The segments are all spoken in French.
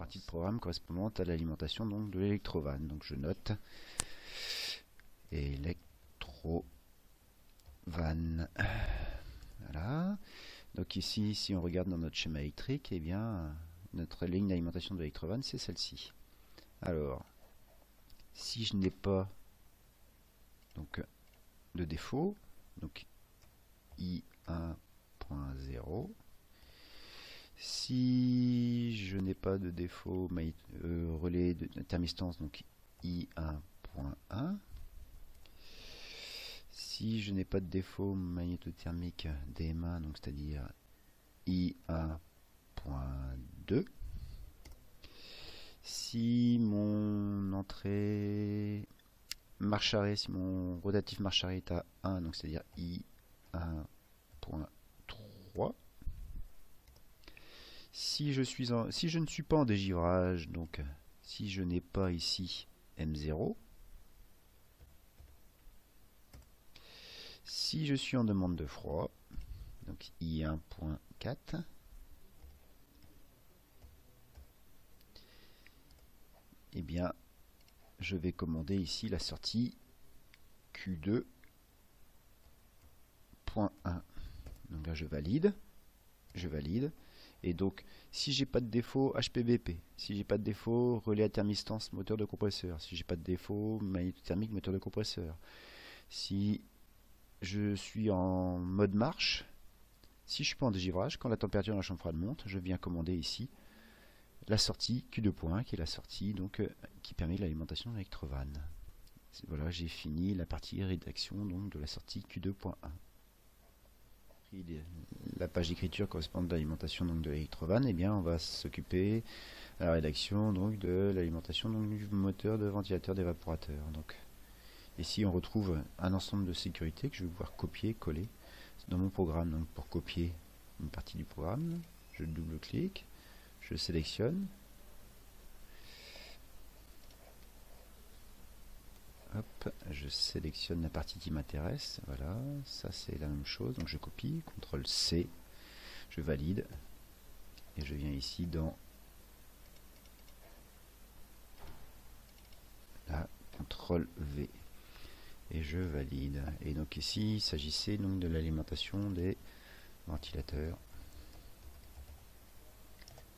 partie de programme correspondante à l'alimentation donc de l'électrovanne. Donc je note électrovanne. Voilà. Donc ici, si on regarde dans notre schéma électrique, eh bien notre ligne d'alimentation de l'électrovanne, c'est celle-ci. Alors, si je n'ai pas donc de défaut, donc I1.0, si je n'ai pas de défaut relais de thermistance, donc I1.1, si je n'ai pas de défaut magnétothermique DM1, donc c'est-à-dire I1.2, si mon entrée marche arrêt, si mon rotatif marche arrêt est à 1, donc c'est-à-dire I1.3, si je ne suis pas en dégivrage, donc si je n'ai pas ici M0, si je suis en demande de froid, donc I1.4, eh bien je vais commander ici la sortie Q2.1. Donc là je valide, et donc si j'ai pas de défaut HPBP, si j'ai pas de défaut relais à thermistance moteur de compresseur, si j'ai pas de défaut magnétothermique moteur de compresseur, si je suis en mode marche, si je suis pas en dégivrage, quand la température dans la chambre froide monte, je viens commander ici la sortie Q2.1 qui est la sortie donc qui permet l'alimentation de l'électrovanne. Voilà, j'ai fini la partie rédaction donc de la sortie Q2.1. La page d'écriture correspondante à l'alimentation donc de l'électrovanne, et bien on va s'occuper à la rédaction donc de l'alimentation donc du moteur de ventilateur d'évaporateur. Donc ici on retrouve un ensemble de sécurité que je vais pouvoir copier, coller dans mon programme. Donc pour copier une partie du programme, je double-clique, je sélectionne, hop, je sélectionne la partie qui m'intéresse, voilà, ça c'est la même chose, donc je copie, CTRL C, je valide, et je viens ici dans la CTRL V, et je valide. Et donc ici, il s'agissait donc de l'alimentation des ventilateurs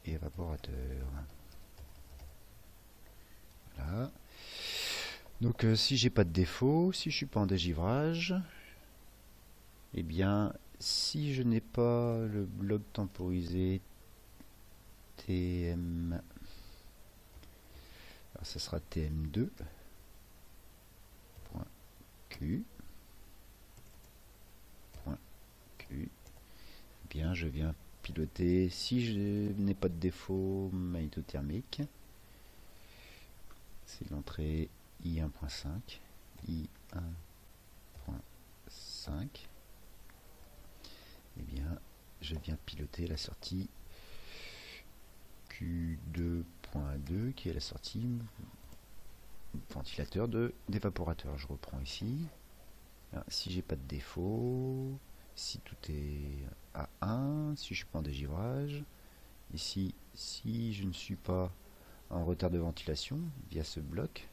et évaporateurs. Voilà. Donc si j'ai pas de défaut, si je suis pas en dégivrage, eh bien si je n'ai pas le bloc temporisé TM, alors ça sera TM2.Q, eh bien je viens piloter, si je n'ai pas de défaut magnétothermique, c'est l'entrée I1.5, I1.5, eh bien je viens piloter la sortie Q2.2 qui est la sortie ventilateur d'évaporateur. Je reprends ici. Alors, si j'ai pas de défaut, si tout est à 1, si je suis pas en dégivrage, ici si je ne suis pas en retard de ventilation via ce bloc,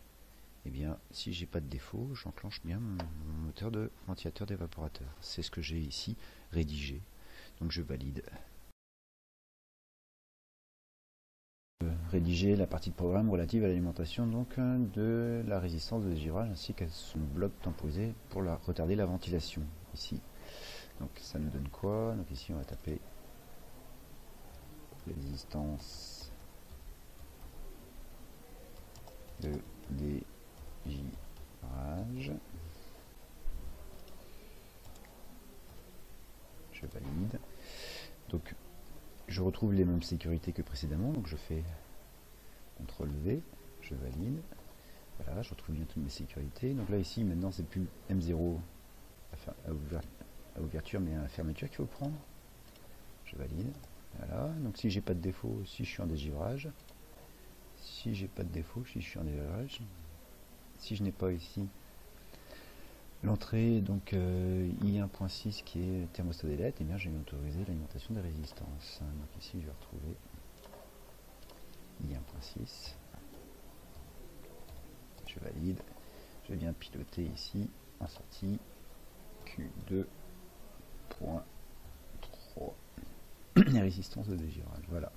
eh bien si j'ai pas de défaut, j'enclenche bien mon moteur de ventilateur d'évaporateur. C'est ce que j'ai ici rédigé. Donc je valide. Rédiger la partie de programme relative à l'alimentation donc de la résistance de dégivrage ainsi qu'à son bloc temporisé pour retarder la ventilation ici. Donc ça nous donne quoi? Donc ici on va taper résistance de dégivrage. Je valide. Donc je retrouve les mêmes sécurités que précédemment, donc je fais CTRL V, je valide. Voilà, je retrouve bien toutes mes sécurités. Donc là ici maintenant c'est plus M0 à ouverture mais à fermeture qu'il faut prendre. Je valide. Voilà, donc si j'ai pas de défaut, si je suis en dégivrage, si j'ai pas de défaut, si je suis en dégivrage, si je n'ai pas ici l'entrée donc I1.6 qui est thermostat des lettres, et bien je vais autoriser l'alimentation des résistances. Donc ici je vais retrouver I1.6. Je valide. Je viens piloter ici en sortie Q2.3 les résistances de dégivrage. Voilà.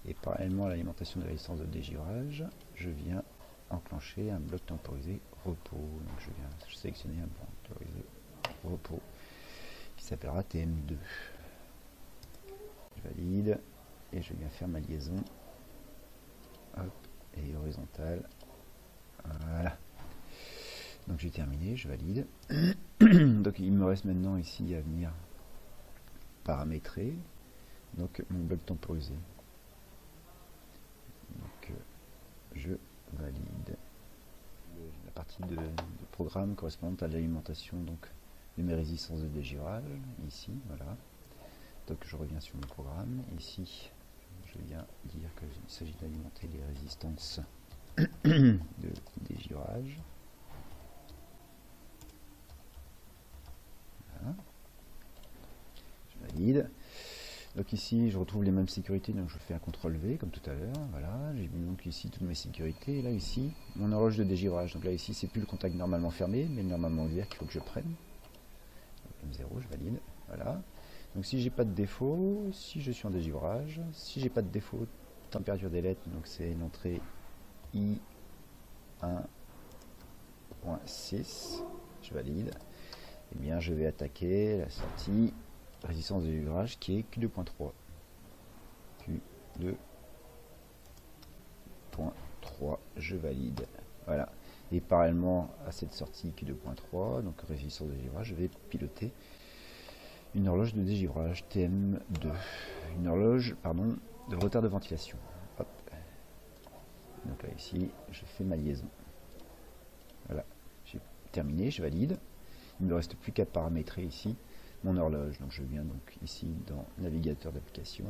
Et parallèlement à l'alimentation des résistances de dégivrage, je viens enclencher un bloc temporisé repos. Donc je viens sélectionner un bloc temporisé repos qui s'appellera TM2. Je valide et je viens faire ma liaison. Hop, et horizontale. Voilà. Donc j'ai terminé, je valide. Donc il me reste maintenant ici à venir paramétrer donc mon bloc temporisé. Donc je valide la partie de programme correspondante à l'alimentation donc de mes résistances de dégivrage ici, voilà. Donc je reviens sur mon programme ici, je viens dire qu'il s'agit d'alimenter les résistances de dégivrage. Voilà. Je valide. Donc ici je retrouve les mêmes sécurités, donc je fais un CTRL V comme tout à l'heure, voilà, j'ai mis donc ici toutes mes sécurités, et là ici mon horloge de dégivrage, donc là ici c'est plus le contact normalement fermé, mais normalement ouvert qu'il faut que je prenne. Donc M0, je valide, voilà. Donc si j'ai pas de défaut, si je suis en dégivrage, si j'ai pas de défaut, température des lettres, donc c'est l'entrée I1.6, je valide, et bien je vais attaquer la sortie résistance de dégivrage qui est Q2.3. Q2.3, je valide. Voilà. Et parallèlement à cette sortie Q2.3, donc résistance de dégivrage, je vais piloter une horloge de dégivrage TM2. Une horloge, pardon, de retard de ventilation. Hop. Donc là ici, je fais ma liaison. Voilà. J'ai terminé, je valide. Il ne me reste plus qu'à paramétrer ici mon horloge. Donc je viens donc ici dans navigateur d'application,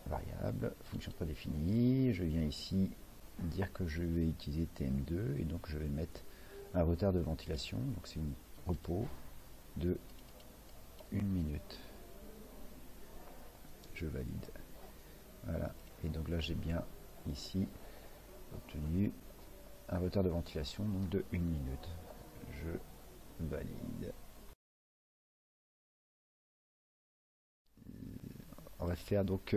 variable, fonction prédéfinie, je viens ici dire que je vais utiliser TM2 et donc je vais mettre un retard de ventilation, donc c'est une repos de 1 minute. Je valide. Voilà, et donc là j'ai bien ici obtenu un retard de ventilation donc de 1 minute. Je valide. On va faire donc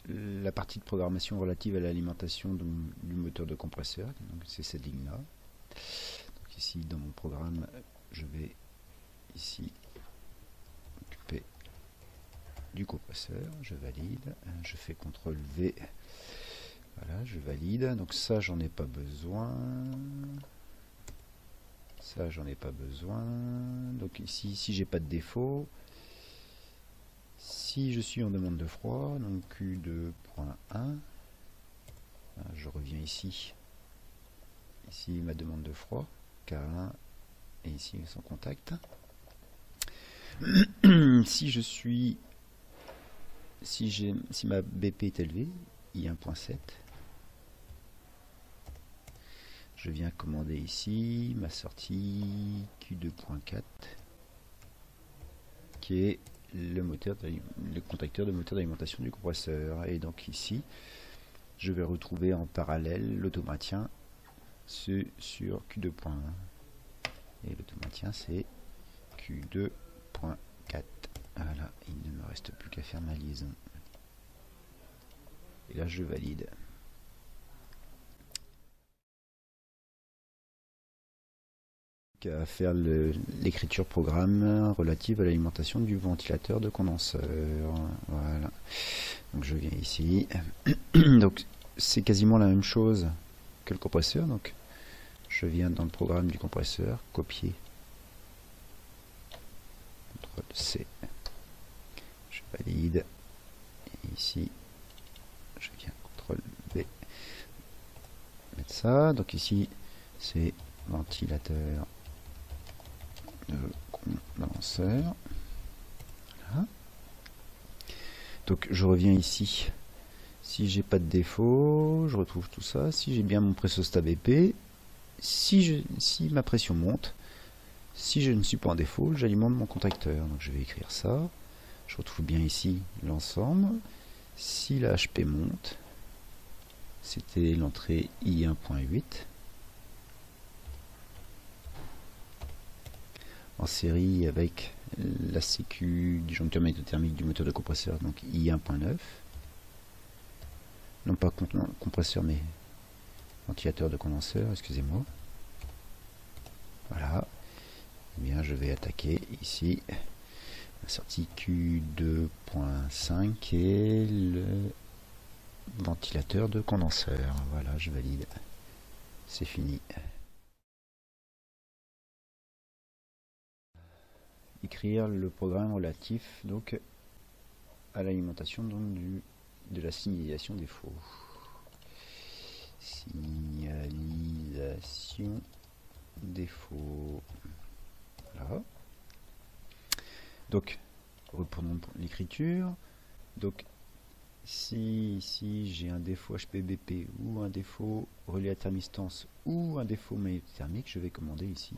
la partie de programmation relative à l'alimentation du moteur de compresseur. Donc c'est cette ligne là. Donc ici dans mon programme, je vais ici m'occuper du compresseur. Je valide. Je fais CTRL V. Voilà, je valide. Donc ça j'en ai pas besoin. Ça j'en ai pas besoin. Donc ici si j'ai pas de défaut. Si je suis en demande de froid, donc Q2.1, je reviens ici, ma demande de froid, K1, et ici son contact. Si ma BP est élevée, I1.7, je viens commander ici ma sortie Q2.4, qui est le contacteur de moteur d'alimentation du compresseur. Et donc ici je vais retrouver en parallèle l'automaintien sur Q2.1 et l'automaintien c'est Q2.4. Voilà, il ne me reste plus qu'à faire ma liaison et là je valide. À faire l'écriture programme relative à l'alimentation du ventilateur de condenseur. Voilà. Donc je viens ici. Donc c'est quasiment la même chose que le compresseur. Donc je viens dans le programme du compresseur, copier. CTRL C. Je valide. Et ici, je viens CTRL V. Mettre ça. Donc ici, c'est ventilateur de condenseur. Voilà. Donc je reviens ici. Si j'ai pas de défaut, je retrouve tout ça. Si j'ai bien mon pressostat BP, si ma pression monte, si je ne suis pas en défaut, j'alimente mon contacteur. Donc je vais écrire ça. Je retrouve bien ici l'ensemble. Si la HP monte, c'était l'entrée I1.8 en série avec la sécu disjoncteur magnétothermique du moteur de compresseur, donc I1.9, non pas compresseur mais ventilateur de condenseur, excusez-moi. Voilà. Eh bien, je vais attaquer ici la sortie Q2.5 et le ventilateur de condenseur. Voilà, je valide. C'est fini. Écrire le programme relatif donc à l'alimentation de la signalisation défaut. Signalisation défaut. Voilà. Donc, reprenons l'écriture. Donc, si j'ai un défaut HPBP ou un défaut relais à thermistance ou un défaut magnétothermique, je vais commander ici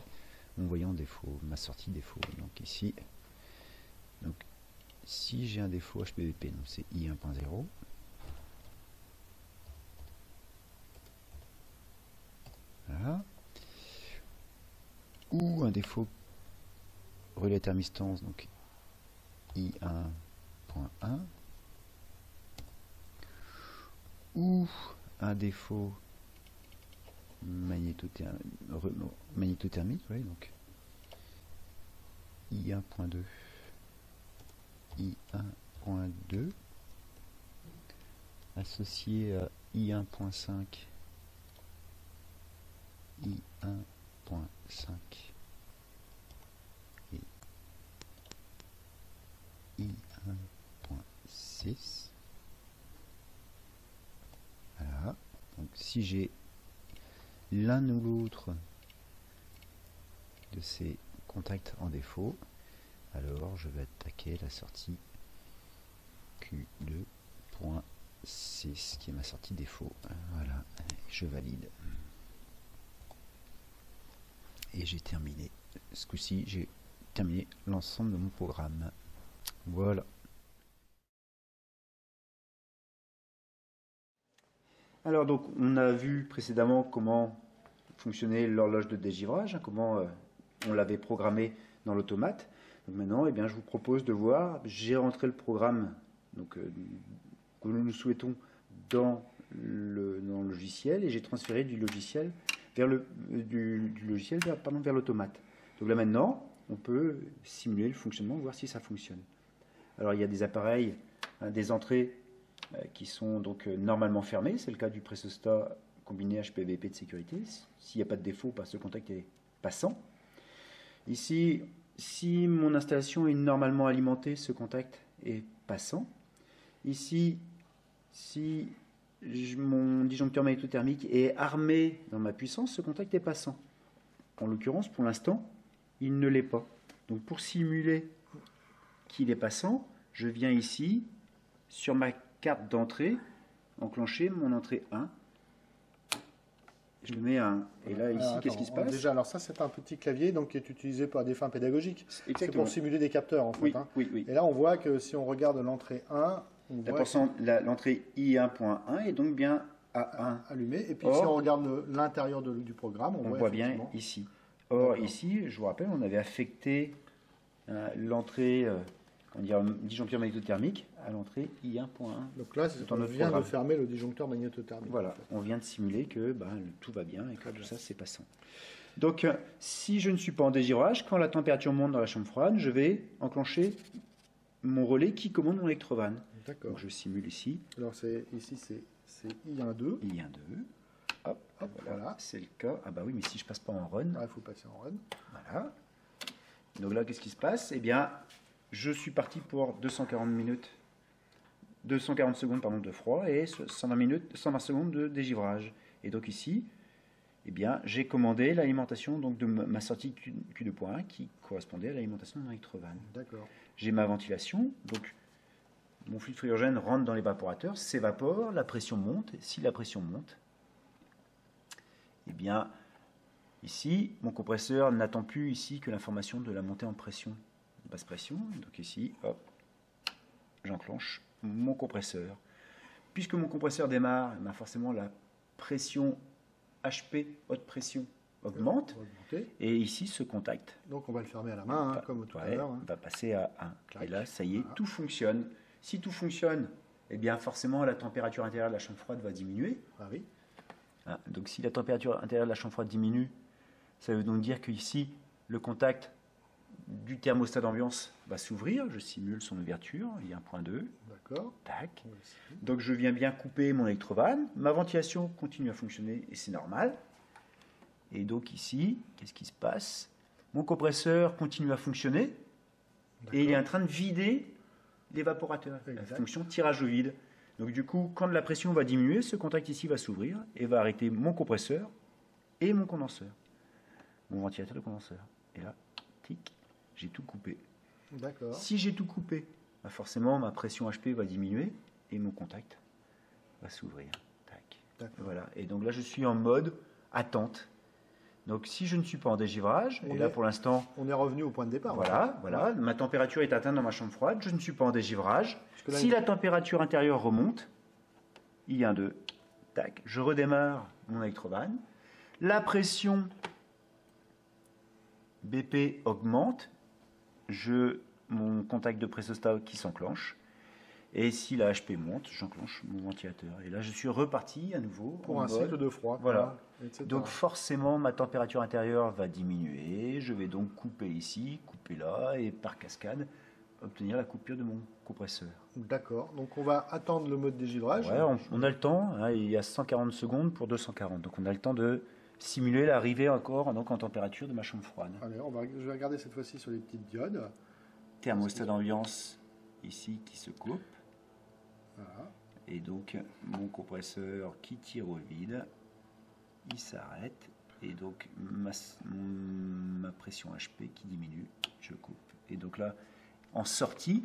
mon voyant défaut, ma sortie défaut. Donc ici, donc si j'ai un défaut HPBP, donc c'est I1.0. Voilà. Ou un défaut relais à thermistance, donc I1.1. Ou un défaut magnétothermique, ouais, donc I1.2, I1.2 associé à I1.5, I1.5 et I1.6. Voilà. Donc si j'ai l'un ou l'autre de ces contacts en défaut, alors je vais attaquer la sortie Q2.6 qui est ma sortie défaut. Voilà, je valide. Et j'ai terminé. Ce coup-ci, j'ai terminé l'ensemble de mon programme. Voilà. Alors donc, on a vu précédemment comment fonctionnait l'horloge de dégivrage, comment on l'avait programmé dans l'automate. Donc maintenant, eh bien, je vous propose de voir, j'ai rentré le programme donc, que nous souhaitons dans le logiciel et j'ai transféré du logiciel vers vers l'automate. Donc là maintenant, on peut simuler le fonctionnement, voir si ça fonctionne. Alors il y a des appareils, des entrées qui sont donc normalement fermées, c'est le cas du Presostat combiné HPBP de sécurité. S'il n'y a pas de défaut, ce contact est passant. Ici, si mon installation est normalement alimentée, ce contact est passant. Ici, si mon disjoncteur magnétothermique est armé dans ma puissance, ce contact est passant. En l'occurrence, pour l'instant, il ne l'est pas. Donc pour simuler qu'il est passant, je viens ici, sur ma carte d'entrée, enclencher mon entrée 1. Je le mets à 1. Et là, ici, qu'est-ce qui se passe? Déjà, alors ça, c'est un petit clavier donc, qui est utilisé à des fins pédagogiques. C'est pour simuler des capteurs, en fait. Oui, oui, oui. Et là, on voit que si on regarde l'entrée 1, l'entrée I1.1 est donc bien à 1. Allumée. Et puis, si on regarde l'intérieur du programme, on voit bien ici. Or, ici, je vous rappelle, on avait affecté l'entrée disjoncteur magnétothermique à l'entrée I1.1. Donc là, on vient de fermer le disjoncteur magnétothermique. Voilà, en fait. On vient de simuler que tout va bien et que tout ça c'est passant. Donc si je ne suis pas en dégivrage, quand la température monte dans la chambre froide, je vais enclencher mon relais qui commande mon électrovanne. Donc je simule ici. Alors ici c'est I1.2. I1.2. Hop, voilà. C'est le cas. Ah bah oui, mais si je passe pas en run. Il faut passer en run. Voilà. Donc là, qu'est-ce qui se passe? Eh bien, je suis parti pour 240 secondes de froid et 120 secondes de dégivrage. Et donc ici, eh bien, j'ai commandé l'alimentation de ma sortie Q2.1 qui correspondait à l'alimentation de mon électrovanne. D'accord. J'ai ma ventilation, donc mon fluide frigorigène rentre dans l'évaporateur, s'évapore, la pression monte. Et si la pression monte, eh bien, ici, mon compresseur n'attend plus ici que l'information de la montée en pression. Basse pression, donc ici, hop, j'enclenche mon compresseur. puisque mon compresseur démarre, ben forcément la pression HP, haute pression, augmente. Et ici, ce contact. Donc on va le fermer à la main, comme tout à l'heure. Va passer à 1. Et là, ça y est, tout fonctionne. Si tout fonctionne, eh bien forcément la température intérieure de la chambre froide va diminuer. Ah oui. Donc si la température intérieure de la chambre froide diminue, ça veut donc dire qu'ici, le contact du thermostat d'ambiance va s'ouvrir. Je simule son ouverture, il y a 1.2. D'accord. Tac. Donc je viens bien couper mon électrovanne. Ma ventilation continue à fonctionner et c'est normal. Et donc ici, qu'est-ce qui se passe? Mon compresseur continue à fonctionner et il est en train de vider l'évaporateur. La fonction tirage au vide. Donc du coup, quand la pression va diminuer, ce contact ici va s'ouvrir et va arrêter mon compresseur et mon condenseur. Mon ventilateur de condenseur. Et là, tic, j'ai tout coupé. D'accord. Si j'ai tout coupé, bah forcément ma pression HP va diminuer et mon contact va s'ouvrir. Tac. Voilà. Et donc là, je suis en mode attente. Donc si je ne suis pas en dégivrage, et là pour l'instant... On est revenu au point de départ. Voilà, ma température est atteinte dans ma chambre froide, je ne suis pas en dégivrage. Si la température intérieure remonte, il y a un 2, tac, je redémarre mon électrovanne. La pression BP augmente, mon contact de pressostat qui s'enclenche. Et si la HP monte, j'enclenche mon ventilateur. Et là, je suis reparti à nouveau. Pour un cycle de froid. Voilà. Donc forcément, ma température intérieure va diminuer. Je vais donc couper ici, couper là, et par cascade, obtenir la coupure de mon compresseur. D'accord. Donc on va attendre le mode dégivrage. Ouais, on a le temps. Hein, il y a 140 secondes pour 240. Donc on a le temps de simuler l'arrivée encore donc, en température de ma chambre froide. Allez, je vais regarder cette fois-ci sur les petites diodes. Thermostat d'ambiance ici qui se coupe. Voilà. Et donc mon compresseur qui tire au vide, il s'arrête et donc ma pression HP qui diminue, je coupe. Et donc là, en sortie,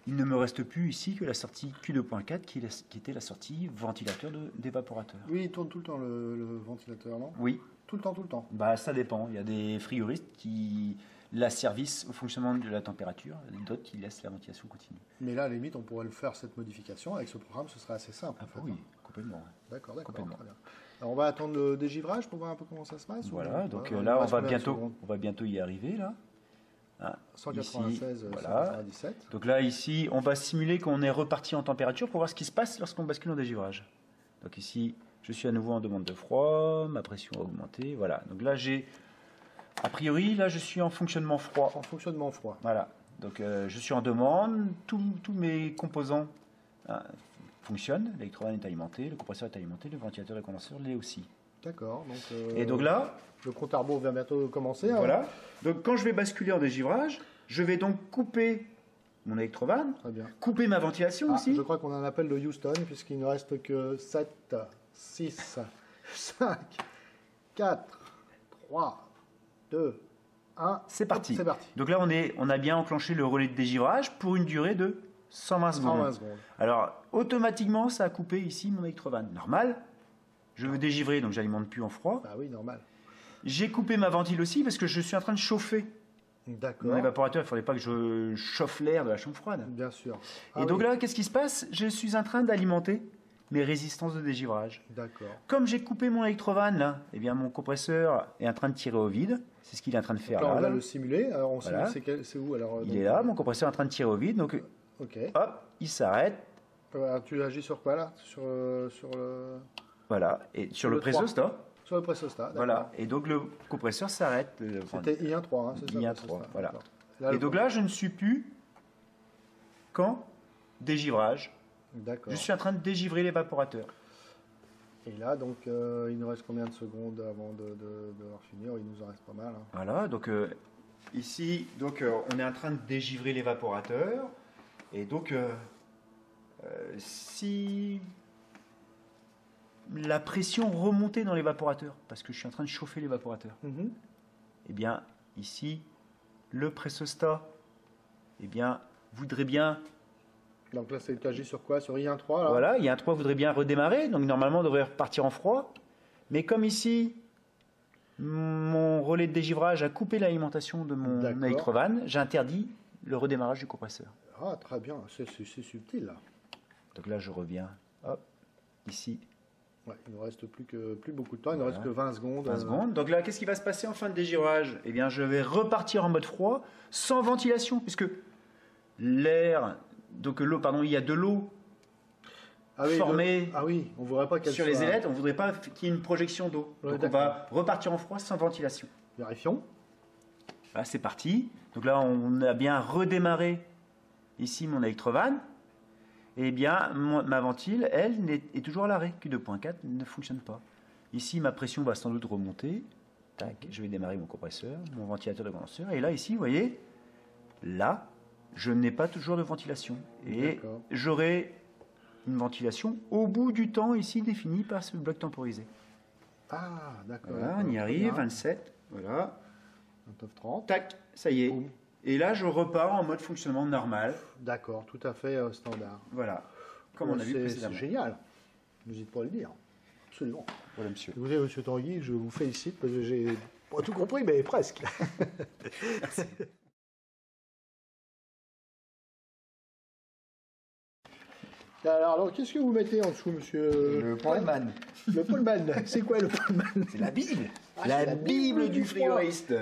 il ne me reste plus ici que la sortie Q2.4 qui était la sortie ventilateur d'évaporateur. Oui, il tourne tout le temps le ventilateur, non? Oui. Tout le temps, tout le temps. Bah, ça dépend. Il y a des frigoristes qui l'asservissent au fonctionnement de la température, d'autres qui laissent la ventilation continue. Mais là, à la limite, on pourrait le faire, cette modification. Avec ce programme, ce serait assez simple. Ah, en fait, oui, complètement. D'accord, très bien. Alors, on va attendre le dégivrage pour voir un peu comment ça se passe. Voilà, donc là, on va bientôt y arriver. Là. 196, ici, voilà. 197. Donc là, ici, on va simuler qu'on est reparti en température pour voir ce qui se passe lorsqu'on bascule en dégivrage. Donc ici, je suis à nouveau en demande de froid, ma pression a augmenté. Voilà, donc là, a priori, là, je suis en fonctionnement froid. En fonctionnement froid. Voilà. Donc, je suis en demande. Tous mes composants fonctionnent. L'électrovanne est alimenté, le compresseur est alimenté, le ventilateur et le condenseur l'est aussi. D'accord. Et donc là, le compte à rebours va bientôt commencer. Voilà. Donc, quand je vais basculer en dégivrage, je vais donc couper mon électrovanne, couper ma ventilation aussi. Je crois qu'on a un appel de Houston, puisqu'il ne reste que 7, 6, 5, 4, 3, 2, 1. C'est parti. Donc là, on a bien enclenché le relais de dégivrage pour une durée de 120 secondes. Alors, automatiquement, ça a coupé ici mon électrovanne. Normal. Je veux dégivrer, donc j'alimente plus en froid. Bah oui, normal. J'ai coupé ma ventile aussi parce que je suis en train de chauffer. D'accord. Mon évaporateur, il ne fallait pas que je chauffe l'air de la chambre froide. Bien sûr. Et donc là, qu'est-ce qui se passe? Je suis en train d'alimenter mes résistances de dégivrage. D'accord. Comme j'ai coupé mon électrovanne, là, eh bien, mon compresseur est en train de tirer au vide. C'est ce qu'il est en train de faire là. On va le simuler. Alors, voilà. C'est où alors? Il est là, mon compresseur est en train de tirer au vide. Donc, hop, il s'arrête. Tu agis sur quoi là? Sur le... Voilà, et sur le pressostat. Sur le pressostat, voilà, et donc le compresseur s'arrête. C'était I1.3, hein, c'est ça? I1.3, voilà. Là, et donc là, je ne suis plus qu'en dégivrage. D'accord. Je suis en train de dégivrer l'évaporateur. Et là, donc, il nous reste combien de secondes avant de finir? Il nous en reste pas mal. Hein. Voilà, donc ici, donc, on est en train de dégivrer l'évaporateur. Et donc, si la pression remontait dans l'évaporateur, parce que je suis en train de chauffer l'évaporateur, eh bien, ici, le pressostat, eh bien, voudrait bien... Donc là, c'est agit sur quoi? Sur I1.3 là? Voilà, I1.3 voudrait bien redémarrer, donc normalement, on devrait repartir en froid. Mais comme ici, mon relais de dégivrage a coupé l'alimentation de mon électrovanne, j'interdis le redémarrage du compresseur. Ah, très bien, c'est subtil là. Donc là, je reviens, hop, ici. Ouais, il ne nous reste plus beaucoup de temps, il ne Voilà. reste que 20 secondes. 20 secondes. Donc là, qu'est-ce qui va se passer en fin de dégirage? Eh bien, je vais repartir en mode froid, sans ventilation, puisque l'air, donc l'eau, pardon, il y a de l'eau formée Ah oui, on ne voudrait pas qu'elle sur soit... les ailettes, on ne voudrait pas qu'il y ait une projection d'eau. Ouais, donc on va repartir en froid sans ventilation. Vérifions. Voilà, c'est parti. Donc là, on a bien redémarré ici mon électrovanne. Eh bien, ma ventile, elle, est toujours à l'arrêt. Q2.4 ne fonctionne pas. Ici, ma pression va sans doute remonter. Tac, je vais démarrer mon compresseur, mon ventilateur de condenseur. Et là, ici, vous voyez, là, je n'ai pas toujours de ventilation. Et j'aurai une ventilation au bout du temps ici défini par ce bloc temporisé. Ah, d'accord. Voilà, on y arrive, 27. Voilà. 29-30. Tac, ça y est. Boum. Et là, je repars en mode fonctionnement normal. D'accord, tout à fait standard. Voilà, comme on a vu précédemment. C'est génial. N'hésite pas à le dire. Absolument. Voilà, monsieur. Écoutez, monsieur Tanguy, je vous félicite parce que j'ai pas tout compris, mais presque. Alors, qu'est-ce que vous mettez en dessous, monsieur? Le poleman. Le poleman. C'est quoi le poleman? C'est la Bible. Ah, la c'est la Bible du frigoriste.